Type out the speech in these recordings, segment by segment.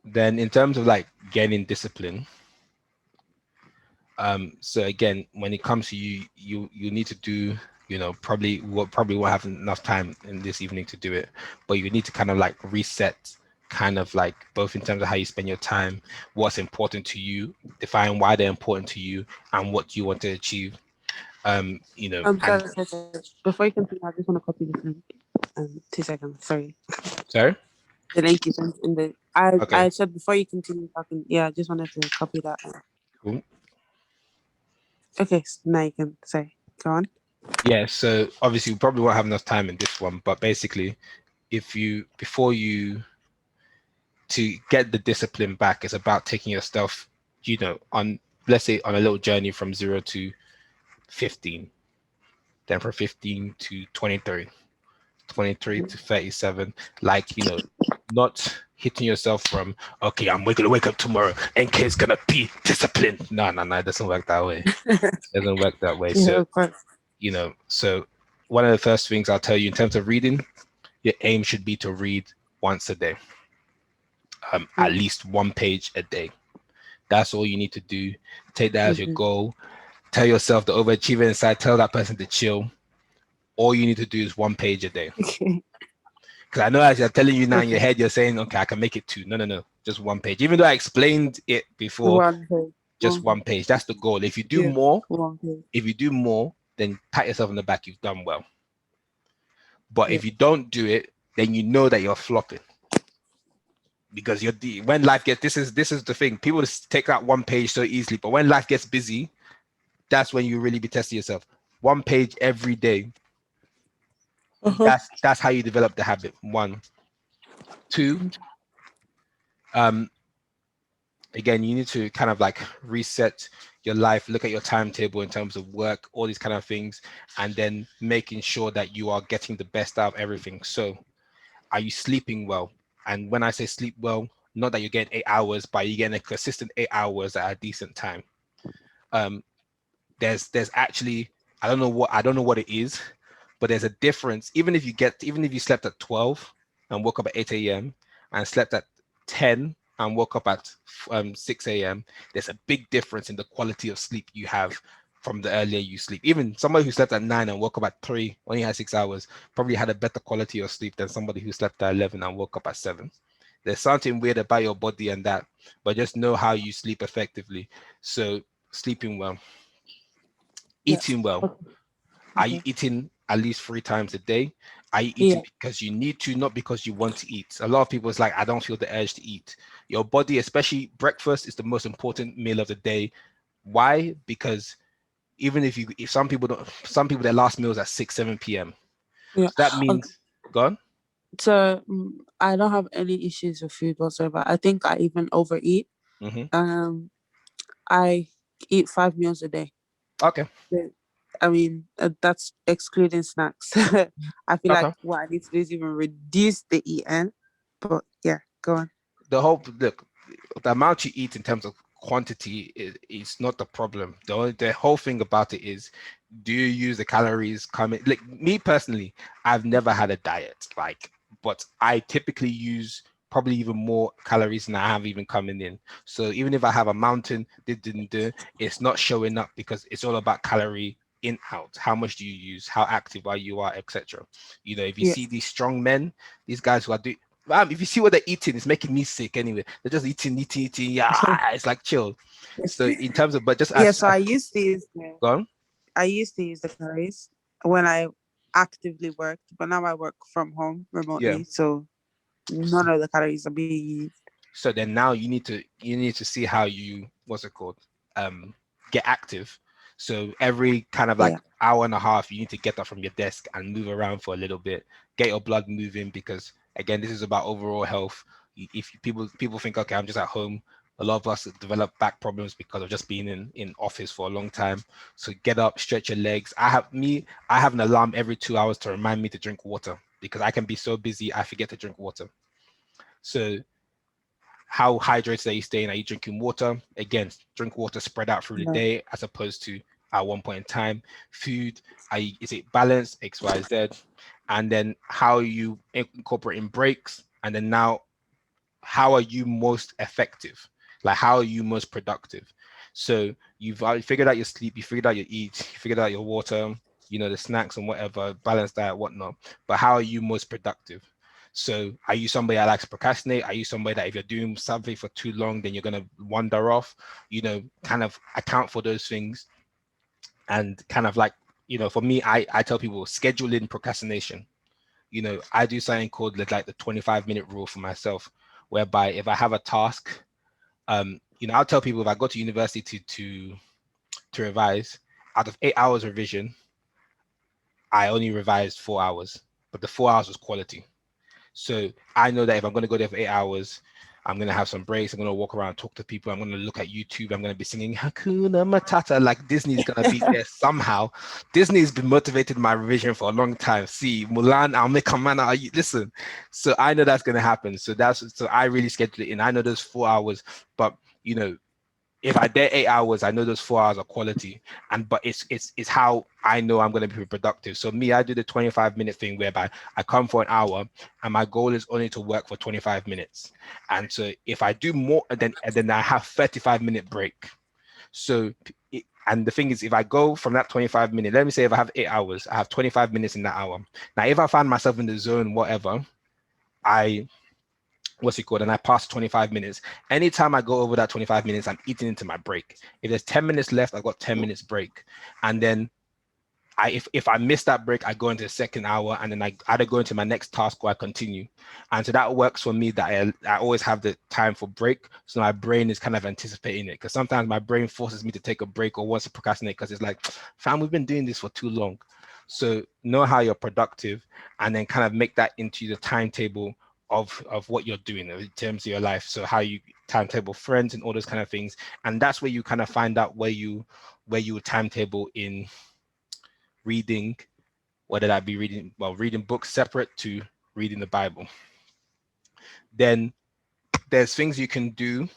Then in terms of like gaining discipline, so again, when it comes to you need to do, probably won't have enough time in this evening to do it, but you need to kind of like reset, kind of like both in terms of how you spend your time, what's important to you, define why they're important to you, and what you want to achieve. And Sorry. Before you continue, I just want to copy this link. 2 seconds. Sorry. sorry. The link is in the. I Okay, I said before you continue talking. Yeah, I just wanted to copy that. cool. Okay, now you can say. Go on. Yeah, so obviously we probably won't have enough time in this one, but basically, if you before you to get the discipline back, it's about taking yourself, on, let's say, on a little journey from 0 to 15, then from 15 to 23, 23 to 37, like, not hitting yourself from, okay, I'm going to wake up tomorrow and kid's gonna be disciplined. No, no, no, it doesn't work that way. It doesn't work that way. Yeah, So, of course. so one of the first things I'll tell you in terms of reading, your aim should be to read once a day, at Mm-hmm. least one page a day. That's all you need to do. Take that as your Mm-hmm. goal. Tell yourself the overachiever inside, tell that person to chill. All you need to do is one page a day. Okay. Because I know as you're telling you now in your Okay. head, you're saying, okay, I can make it two. No, no, no. Just one page. Even though I explained it before, One page. just One one page. page. That's the goal. If you do Yeah. more, One page. then pat yourself on the back. You've done well. But Yeah. if you don't do it, then you know that you're flopping. Because when life gets, this is the thing. People just take that one page so easily, but when life gets busy, that's when you really be testing yourself. One page every day. Uh-huh. That's how you develop the habit. One, two. Um, Again, you need to kind of like reset your life, look at your timetable in terms of work, all these kind of things, and then making sure that you are getting the best out of everything. So, are you sleeping well? And when I say sleep well, not that you're getting 8 hours, but you're getting a consistent 8 hours at a decent time. Um, there's actually, I don't know what it is, but there's a difference. Even if you slept at 12 and woke up at 8 a.m. and slept at 10 and woke up at 6 a.m., there's a big difference in the quality of sleep you have from the earlier you sleep. Even somebody who slept at 9 and woke up at 3, only had 6 hours, probably had a better quality of sleep than somebody who slept at 11 and woke up at 7. There's something weird about your body and that, but just know how you sleep effectively. So, sleeping well, Yeah. eating well. Okay. Are you Okay. eating at least 3 times a day? Are you eating Yeah. because you need to, not because you want to eat? A lot of people is like, I don't feel the urge to eat. Your body, especially breakfast, is the most important meal of the day. Why? Because even if some people don't, some people their last meal is at 6, 7 p.m. Yeah. So that Okay. means gone. So I don't have any issues with food whatsoever. I think I even overeat. Mm-hmm. Um, I eat 5 meals a day. Okay. Yeah. I mean, that's excluding snacks. I feel like Okay. what I need to do is even reduce the eating. But yeah, go on. Look, the amount you eat in terms of quantity is not the problem. The whole thing about it is, do you use the calories coming? Like me personally, I've never had a diet, but I typically use probably even more calories than I have even coming in. So even if I have a mountain, didn't do, it's not showing up because it's all about calorie in out. How much do you use? How active are you? Are etc. If you Yeah. see these strong men, these guys who are doing, if you see what they're eating, it's making me sick anyway. They're just eating, eating, eating. Yeah, it's like chill. So in terms of, but just Yeah, as, so gone. I used to use the calories when I actively worked, but now I work from home Yeah. remotely, so none of the calories are being used. So then now you need to see how you, what's it called, get active. So every kind of like Yeah. hour and a half, you need to get up from your desk and move around for a little bit, get your blood moving, because again, this is about overall health. If people think, okay, I'm just at home, a lot of us develop back problems because of just being in office for a long time. So get up, stretch your legs. I have an alarm every 2 hours to remind me to drink water, because I can be so busy I forget to drink water. So how hydrated are you staying? Are you drinking water? Again, drink water spread out through the No. day as opposed to at one point in time. Food, is it balanced? X, Y, Z. And then how are you incorporating breaks? And then now how are you most effective? Like, how are you most productive? So you've figured out your sleep, you figured out your eat, you figured out your water, you know, the snacks and whatever, balanced diet, whatnot. But how are you most productive? So are you somebody that likes to procrastinate? Are you somebody that if you're doing something for too long, then you're going to wander off? You know, kind of account for those things. And kind of like, you know, for me, I tell people schedule in procrastination. You know, I do something called like the 25-minute rule for myself, whereby if I have a task, you know, I'll tell people if I go to university to revise, out of 8 hours revision, I only revised 4 hours, but the 4 hours was quality. So I know that if I'm going to go there for 8 hours, I'm going to have some breaks. I'm going to walk around, talk to people. I'm going to look at YouTube. I'm going to be singing Hakuna Matata, like Disney's going to be there somehow. Disney's been motivated my revision for a long time. See, Mulan, I'll make a man out of you. Listen, so I know that's going to happen. So I really schedule it in. I know those 4 hours, but you know, if I did 8 hours, I know those 4 hours are quality. But it's how I know I'm going to be productive. So me, I do the 25-minute thing whereby I come for an hour and my goal is only to work for 25 minutes. And so if I do more, and then I have 35-minute break. So and the thing is, if I go from that 25-minute, let me say if I have 8 hours, I have 25 minutes in that hour. Now, if I find myself in the zone, whatever, I what's it called, and I pass 25 minutes. Anytime I go over that 25 minutes, I'm eating into my break. If there's 10 minutes left, I've got 10 minutes break. And then if I miss that break, I go into the second hour, and then I either go into my next task or I continue. And so that works for me, that I always have the time for break. So my brain is kind of anticipating it, because sometimes my brain forces me to take a break or wants to procrastinate because it's like, fam, we've been doing this for too long. So know how you're productive, and then kind of make that into the timetable of what you're doing in terms of your life. So how you timetable friends and all those kind of things. And that's where you kind of find out where you timetable in reading, whether that be reading books separate to reading the Bible. Then there's things you can do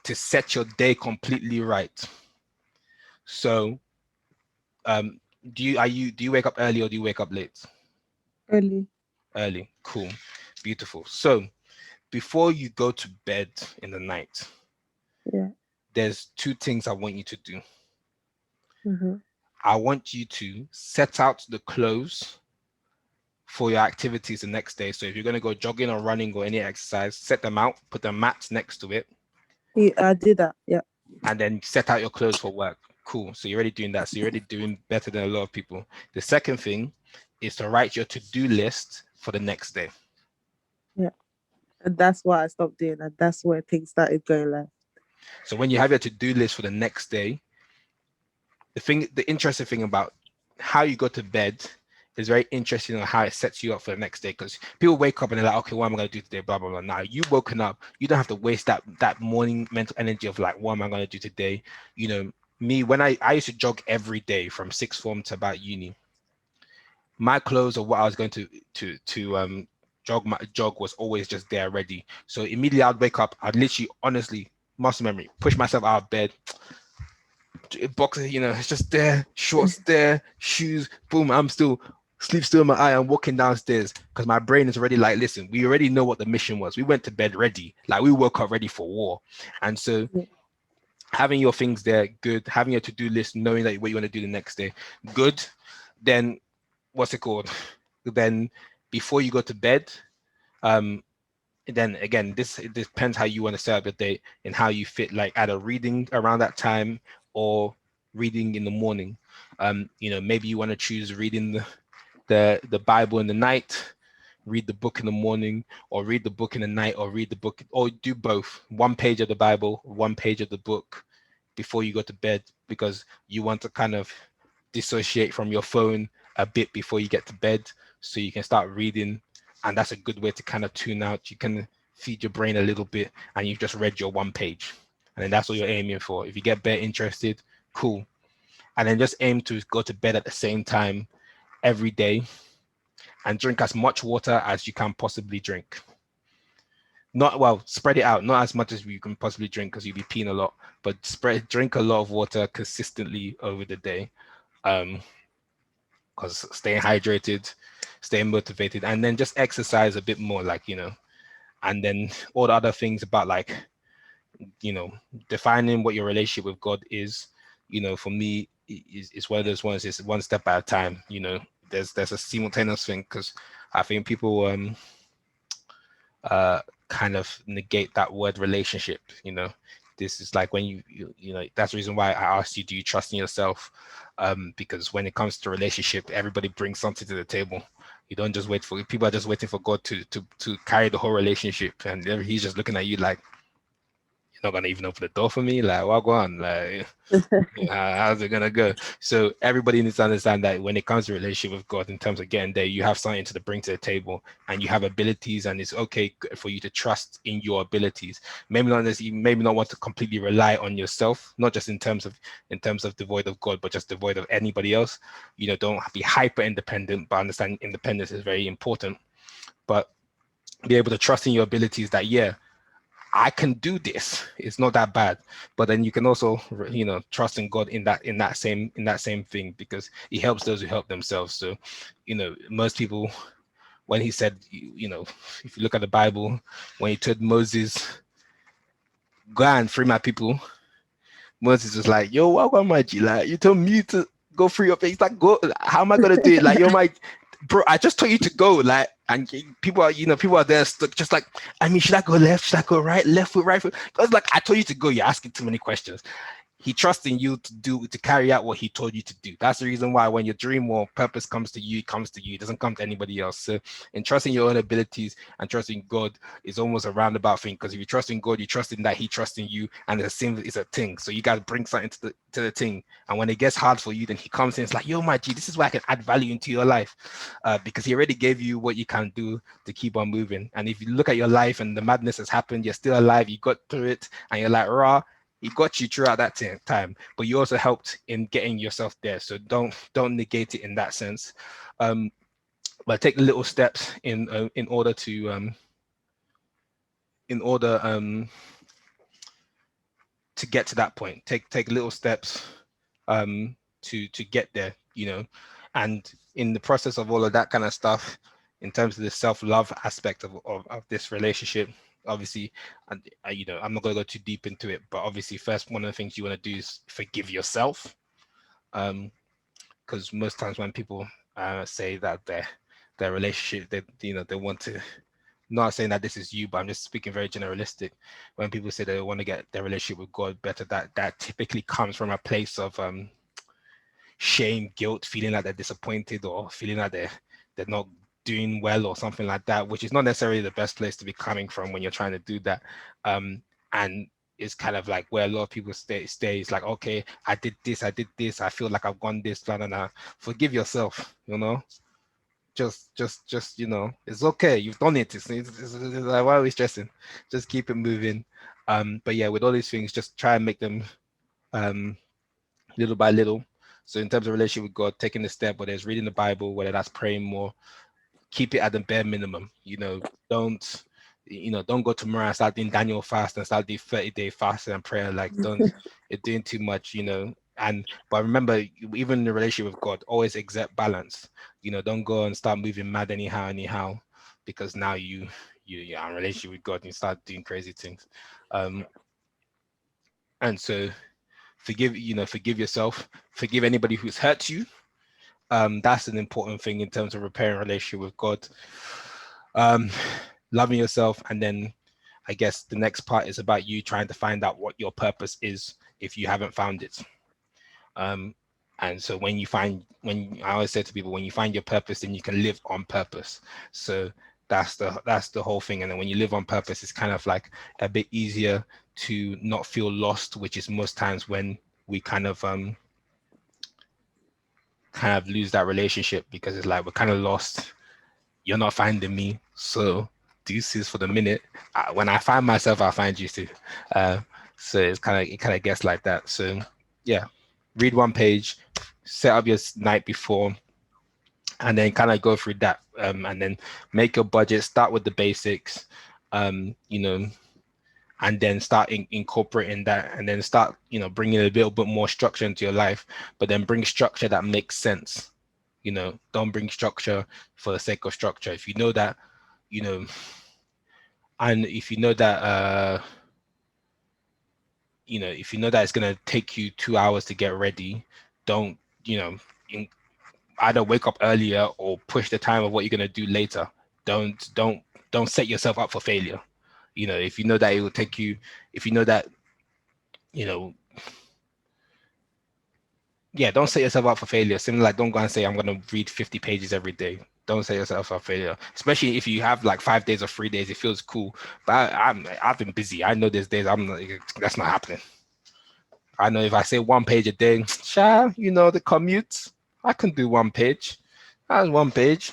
to set your day completely right. So do you wake up early or do you wake up late? Early. Early. Cool. Beautiful. So before you go to bed in the night, Yeah. there's two things I want you to do. Mm-hmm. I want you to set out the clothes for your activities the next day. So if you're going to go jogging or running or any exercise, set them out, put the mats next to it. Yeah, I did that. Yeah. And then set out your clothes for work. Cool. So you're already doing that. So you're already doing better than a lot of people. The second thing is to write your to-do list for the next day. Yeah. And that's why I stopped doing that. That's where things started going left. So when you have your to-do list for the next day, the interesting thing about how you go to bed is very interesting on how it sets you up for the next day, because people wake up and they're like, okay, what am I going to do today? Blah, blah, blah. Now you've woken up, you don't have to waste that morning mental energy of like, what am I going to do today? You know, me, when I used to jog every day from sixth form to about uni, my clothes or what I was going to jog was always just there ready. So immediately I'd wake up, I'd literally, honestly, muscle memory, push myself out of bed, boxer, you know, it's just there, shorts there, shoes, boom, sleep still in my eye. I'm walking downstairs because my brain is already like, listen, we already know what the mission was. We went to bed ready, like we woke up ready for war. And so having your things there, good. Having your to-do list, knowing that what you want to do the next day, good. Then what's it called? Then before you go to bed, then again, it depends how you want to set up your day and how you fit, like either reading around that time or reading in the morning. You know, maybe you want to choose reading the Bible in the night, read the book in the morning, or read the book in the night, or read the book, or do both. One page of the Bible, one page of the book before you go to bed, because you want to kind of dissociate from your phone a bit before you get to bed, so you can start reading. And that's a good way to kind of tune out. You can feed your brain a little bit, and you've just read your one page, and then that's what you're aiming for. If you get better interested, cool. And then just aim to go to bed at the same time every day, and drink as much water as you can possibly drink. Spread it out, not as much as you can possibly drink because you'll be peeing a lot, but drink a lot of water consistently over the day. Because staying hydrated, staying motivated, and then just exercise a bit more, like, you know, and then all the other things about like, defining what your relationship with God is, for me, is one of those ones. It's one step at a time. There's a simultaneous thing, because I think people kind of negate that word relationship. This is like when that's the reason why I asked you, do you trust in yourself? Because when it comes to relationship, everybody brings something to the table. You don't just wait for people are just waiting for God to carry the whole relationship, and he's just looking at you like, you're not gonna even open the door for me, like, what go on, like, how's it gonna go? So everybody needs to understand that when it comes to relationship with God, in terms of getting there, you have something to bring to the table, and you have abilities, and it's okay for you to trust in your abilities. Maybe not want to completely rely on yourself, not just in terms of devoid of God, but just devoid of anybody else. Don't be hyper independent, but understand independence is very important. But be able to trust in your abilities, that I can do this. It's not that bad. But then you can also, trust in God in that same thing, because He helps those who help themselves. So, most people, when He said, if you look at the Bible, when He told Moses, "Go and free my people," Moses was like, "Yo, what am I? Like, you told me to go free your face. Like, go. How am I gonna do it? Like, you're my bro. I just told you to go. Like, and people are there stuck, just like, I mean, should I go left? Should I go right? Left foot, right foot? Because like, I told you to go. You're asking too many questions. He trusts in you to carry out what He told you to do. That's the reason why when your dream or purpose comes to you, it comes to you. It doesn't come to anybody else. So in trusting your own abilities and trusting God is almost a roundabout thing, because if you trust in God, you trust in that He trusts in you, and the same is a thing. So you got to bring something to the thing. And when it gets hard for you, then He comes in. It's like, yo, my G, this is where I can add value into your life, because He already gave you what you can do to keep on moving. And if you look at your life and the madness has happened, you're still alive, you got through it, and you're like, raw. He got you throughout that time, but you also helped in getting yourself there. So don't negate it in that sense. But take little steps in order to get to that point. Take little steps to get there, and in the process of all of that kind of stuff, in terms of the self-love aspect of this relationship, obviously, and I'm not going to go too deep into it, but obviously first, one of the things you want to do is forgive yourself, because most times when people say that their relationship, they want to, not saying that this is you, but I'm just speaking very generalistic. When people say they want to get their relationship with God better, that typically comes from a place of shame, guilt, feeling like they're disappointed, or feeling like they're not doing well or something like that, which is not necessarily the best place to be coming from when you're trying to do that. And it's kind of like where a lot of people stay. It's like, okay, I did this, I feel like I've gone this, blah, blah, blah. Forgive yourself, just it's okay, you've done it. It's like, why are we stressing? Just keep it moving. But yeah, with all these things, just try and make them little by little. So in terms of relationship with God, taking the step, whether it's reading the Bible, whether that's praying more, keep it at the bare minimum. Don't go tomorrow and start doing Daniel fast and start doing 30-day fasting and prayer. Like, don't, you're doing too much, but remember, even in the relationship with God, always exert balance. Don't go and start moving mad anyhow, because now you're in relationship with God and you start doing crazy things. And so forgive yourself, forgive anybody who's hurt you. That's an important thing in terms of repairing relationship with God. Loving yourself, and then I guess the next part is about you trying to find out what your purpose is if you haven't found it. And so when I always say to people, when you find your purpose, then you can live on purpose. So that's the whole thing. And then when you live on purpose, it's kind of like a bit easier to not feel lost, which is most times when we kind of lose that relationship, because it's like we're kind of lost. You're not finding me, so deuces for the minute. When I find myself, I'll find you too. So it kind of gets like that. So yeah, read one page, set up your night before, and then kind of go through that, and then make your budget. Start with the basics, and then start incorporating that, and then start bringing a little bit more structure into your life, but then bring structure that makes sense. Don't bring structure for the sake of structure. If you know that, And if you know that if you know that it's gonna take you 2 hours to get ready, don't, in, either wake up earlier or push the time of what you're gonna do later. Don't set yourself up for failure. If you know that it will take you, if you know that, you know, yeah, don't set yourself up for failure. Similar, like, don't go and say I'm gonna read 50 pages every day. Don't set yourself up for failure. Especially if you have like 5 days or 3 days, it feels cool. But I've been busy. I know there's days I'm like, that's not happening. I know if I say 1 page a day, the commute, I can do 1 page. That's 1 page.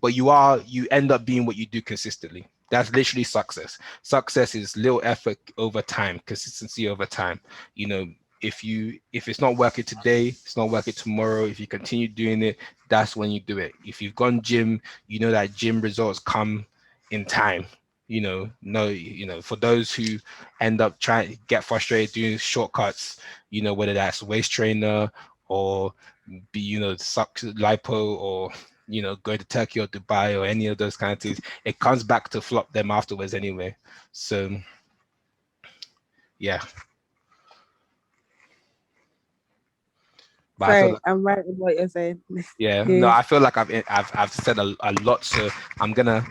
But you end up being what you do consistently. That's literally success. Success is little effort over time, consistency over time. You know, if it's not working today, it's not working tomorrow. If you continue doing it, that's when you do it. If you've gone gym, you know that gym results come in time. For those who end up trying to get frustrated doing shortcuts, whether that's waist trainer or be, suck lipo or, go to Turkey or Dubai or any of those kind of things, it comes back to flop them afterwards anyway. So yeah. But I feel Sorry, like, I'm right in what you're saying. yeah, no, Yeah. I feel like I've said a lot, so I'm gonna